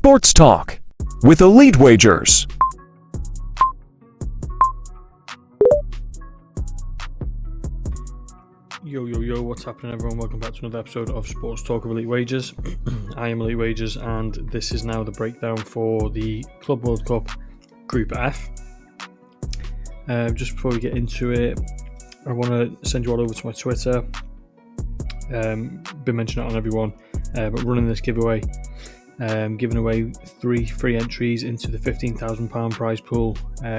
Sports Talk with Elite Wagers. Yo, what's happening, everyone? Welcome back to another episode of Sports Talk with Elite Wagers. I am Elite Wagers, and this is now the breakdown for the Club World Cup Group F. Just before we get into it, I want to send you all over to my Twitter. Been mentioning it on everyone, but running this giveaway. Giving away 3 free entries into the £15,000 prize pool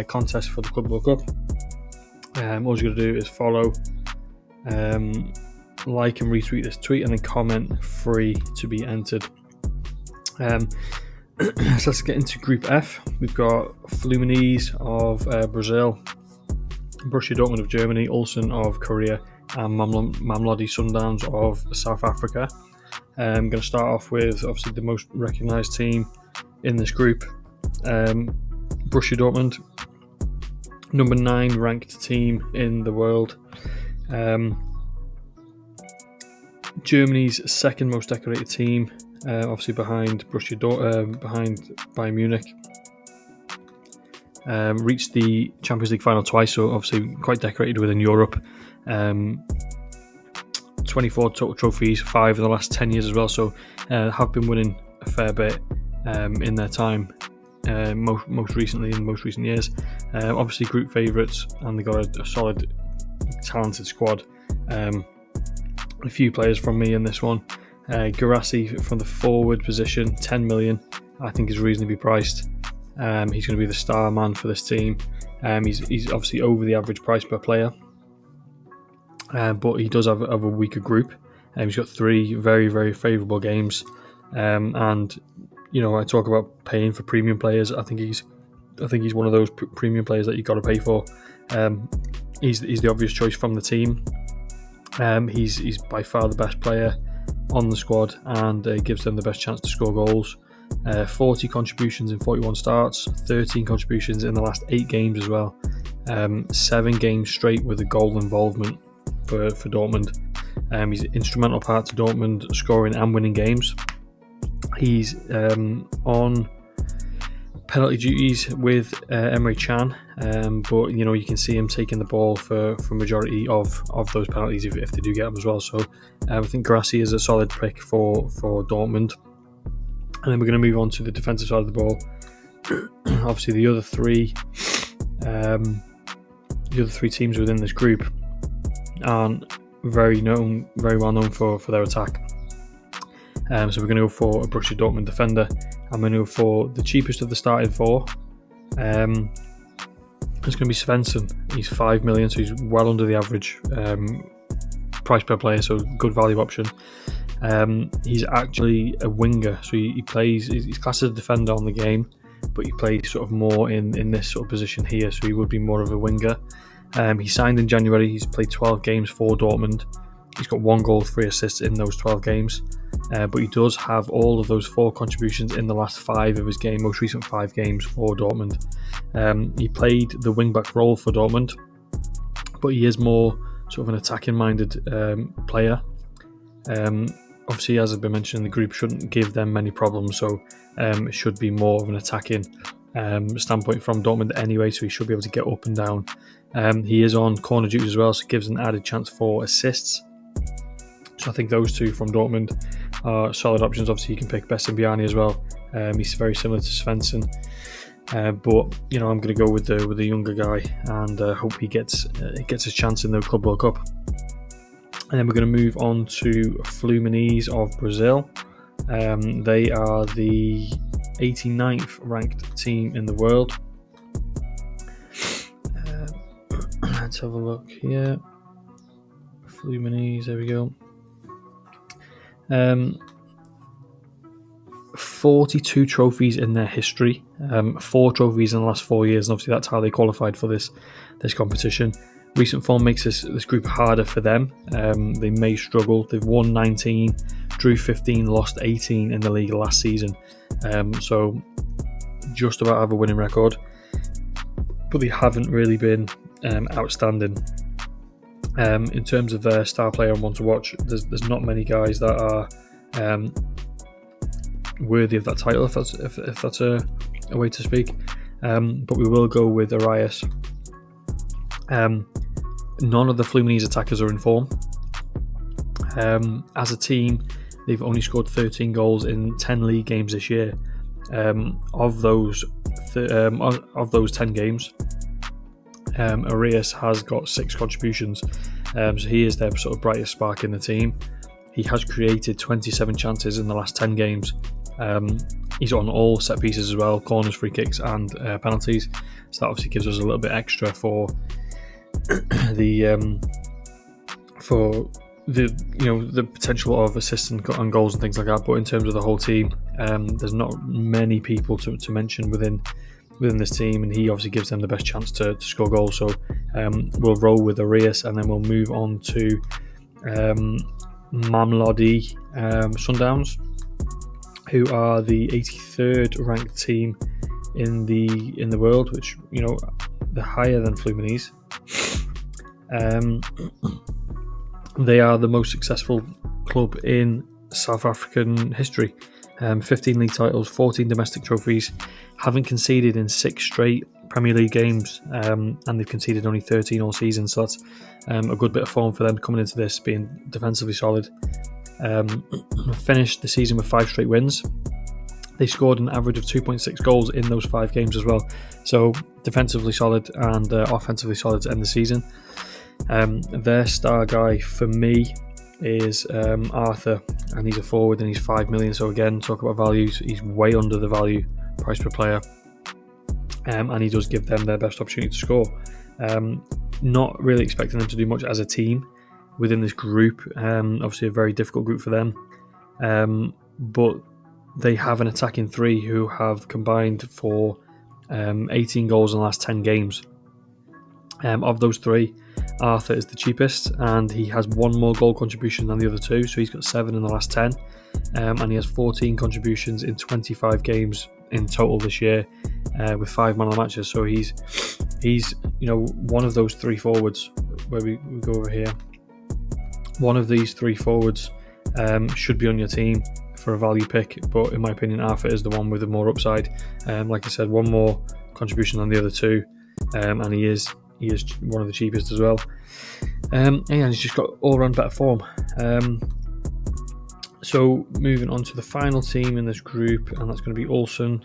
contest for the Club World Cup. All you got to do is follow, like and retweet this tweet, and then comment free to be entered. So let's get into Group F. We've got Fluminense of Brazil, Borussia Dortmund of Germany, Ulsan of Korea, and Mamelodi Sundowns of South Africa. I'm going to start off with obviously the most recognised team in this group, Borussia Dortmund, number 9 ranked team in the world. Germany's second most decorated team, obviously behind behind Bayern Munich. Reached the Champions League final twice, so obviously quite decorated within Europe. 24 total trophies, 5 in the last 10 years as well, so have been winning a fair bit in their time, most recently in most recent years. Obviously group favourites, and they got a solid, talented squad. A few players from me in this one. Guirassy from the forward position, 10 million, I think is reasonably priced. He's going to be the star man for this team. He's obviously over the average price per player. But he does have a weaker group. He's got 3 very, very favourable games. And you know, I talk about paying for premium players. I think he's one of those premium players that you've got to pay for. He's the obvious choice from the team. He's by far the best player on the squad, and gives them the best chance to score goals. 40 contributions in 41 starts, 13 contributions in the last 8 games as well. 7 games straight with a goal involvement for Dortmund. He's an instrumental part to Dortmund scoring and winning games. He's on penalty duties with Emre Can, but you know, you can see him taking the ball for majority of those penalties if they do get them as well. So I think Guirassy is a solid pick for Dortmund. And then we're going to move on to the defensive side of the ball. Obviously the other three teams within this group aren't very well known for their attack. So we're going to go for a Borussia Dortmund defender. I'm going to go for the cheapest of the starting 4. It's going to be Svensson. He's 5 million, so he's well under the average price per player, so good value option. He's actually a winger, so he's classed as a defender on the game, but he plays sort of more in this sort of position here, so he would be more of a winger. He signed in January. He's played 12 games for Dortmund. He's got 1 goal, 3 assists in those 12 games. But he does have all of those 4 contributions in the last 5 of his most recent 5 games for Dortmund. He played the wing-back role for Dortmund, but he is more sort of an attacking-minded player. Obviously, as I've been mentioning, the group shouldn't give them many problems, so it should be more of an attacking standpoint from Dortmund anyway, so he should be able to get up and down. He is on corner duties as well, so it gives an added chance for assists. So I think those 2 from Dortmund are solid options. Obviously, you can pick Bessembiani as well. He's very similar to Svensson, but you know, I'm going to go with the younger guy, and hope he gets his chance in the Club World Cup. And then we're going to move on to Fluminense of Brazil. They are the 89th ranked team in the world. Let's have a look here. Fluminense, there we go. 42 trophies in their history, 4 trophies in the last 4 years, and obviously that's how they qualified for this competition. Recent form makes this group harder for them. They may struggle. They've won 19, drew 15, lost 18 in the league last season, so just about have a winning record, but they haven't really been outstanding. In terms of their star player and one to watch, there's not many guys that are worthy of that title, if that's a way to speak. But we will go with Arias. None of the Fluminense attackers are in form. As a team, they've only scored 13 goals in 10 league games this year. Of those 10 games, Arias has got 6 contributions. So he is their sort of brightest spark in the team. He has created 27 chances in the last 10 games. He's on all set pieces as well, corners, free kicks, and penalties. So that obviously gives us a little bit extra for the potential of assists and goals and things like that. But in terms of the whole team, there's not many people to mention within this team, and he obviously gives them the best chance to score goals. So we'll roll with Arias, and then we'll move on to Mamelodi Sundowns, who are the 83rd ranked team in the world, which they're higher than Fluminense. They are the most successful club in South African history. 15 league titles, 14 domestic trophies, haven't conceded in 6 straight Premier League games, and they've conceded only 13 all season, so that's a good bit of form for them coming into this, being defensively solid. Finished the season with 5 straight wins. They scored an average of 2.6 goals in those 5 games as well, so defensively solid and offensively solid to end the season. Their star guy for me is Arthur, and he's a forward and he's 5 million. So again, talk about values, he's way under the value price per player, and he does give them their best opportunity to score. Not really expecting them to do much as a team within this group. Obviously a very difficult group for them, but they have an attacking 3 who have combined for 18 goals in the last 10 games. Of those 3, Arthur is the cheapest, and he has 1 more goal contribution than the other 2, so he's got 7 in the last 10, and he has 14 contributions in 25 games in total this year, with 5 man of the matches. So he's one of those 3 forwards where we go over here. One of these 3 forwards should be on your team for a value pick, but in my opinion, Arthur is the one with the more upside. Like I said, 1 more contribution than the other 2, and he is one of the cheapest as well. And he's just got all-round better form. So moving on to the final team in this group, and that's going to be Ulsan,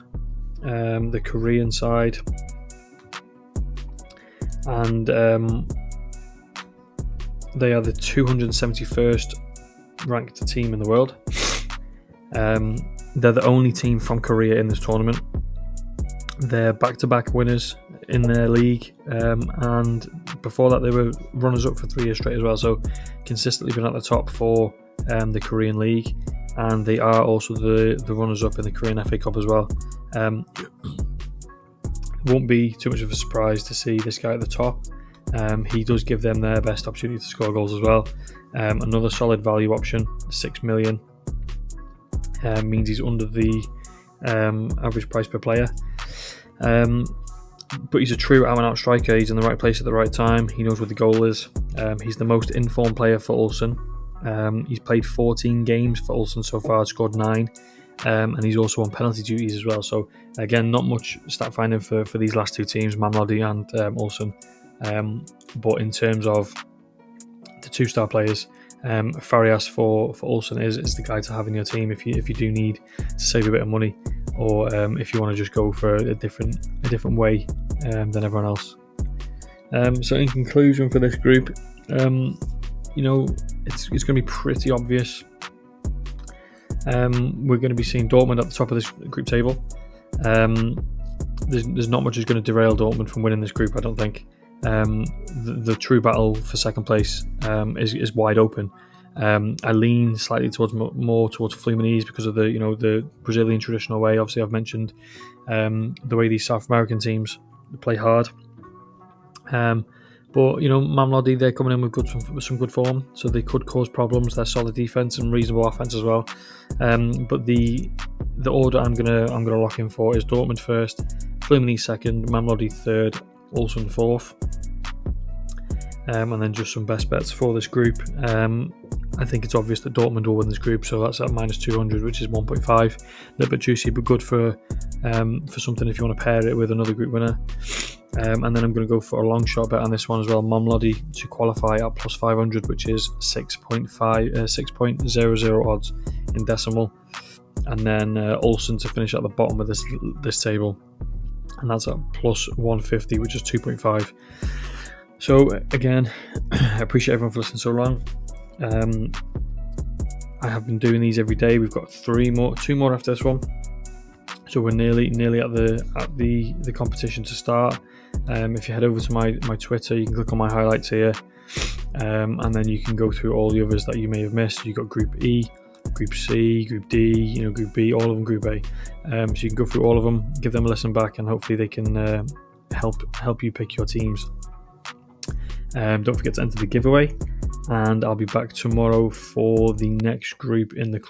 the Korean side. And they are the 271st ranked team in the world. They're the only team from Korea in this tournament. They're back-to-back winners in their league, and before that they were runners-up for 3 years straight as well, so consistently been at the top for the Korean league, and they are also the runners-up in the Korean FA Cup as well. Won't be too much of a surprise to see this guy at the top. He does give them their best opportunity to score goals as well. Another solid value option, 6 million, means he's under the average price per player. But he's a true out-and-out striker. He's in the right place at the right time. He knows where the goal is. He's the most informed player for Ulsan. He's played 14 games for Ulsan so far, scored 9, and he's also on penalty duties as well. So again, not much stat finding for these last 2 teams, Mamelodi and Ulsan. But in terms of the 2-star players, Farias for Ulsan is the guy to have in your team if you do need to save a bit of money, or if you want to just go for a different way than everyone else. So in conclusion for this group, it's going to be pretty obvious. We're going to be seeing Dortmund at the top of this group table. There's not much is going to derail Dortmund from winning this group, I don't think. The true battle for second place is wide open. I lean slightly more towards Fluminense because of the Brazilian traditional way. Obviously, I've mentioned the way these South American teams play hard. But Mamelodi, they're coming in with some good form, so they could cause problems. They're solid defense and reasonable offense as well. But the order I'm gonna lock in for is Dortmund first, Fluminense second, Mamelodi third, Ulsan fourth, and then just some best bets for this group. I think it's obvious that Dortmund will win this group, so that's at minus 200, which is 1.5. A little bit juicy, but good for something if you want to pair it with another group winner. And then I'm going to go for a long shot bet on this one as well. Momlody to qualify at plus 500, which is 6.00 odds in decimal. And then Olsen to finish at the bottom of this table, and that's at plus 150, which is 2.5. So again, I appreciate everyone for listening so long. I have been doing these every day. We've got two more after this one, so we're nearly at the competition to start. If you head over to my Twitter, you can click on my highlights here, and then you can go through all the others that you may have missed. You've got Group E, Group C, Group D, Group B, all of them, Group A. So you can go through all of them, give them a listen back, and hopefully they can help you pick your teams. Don't forget to enter the giveaway, and I'll be back tomorrow for the next group in the club.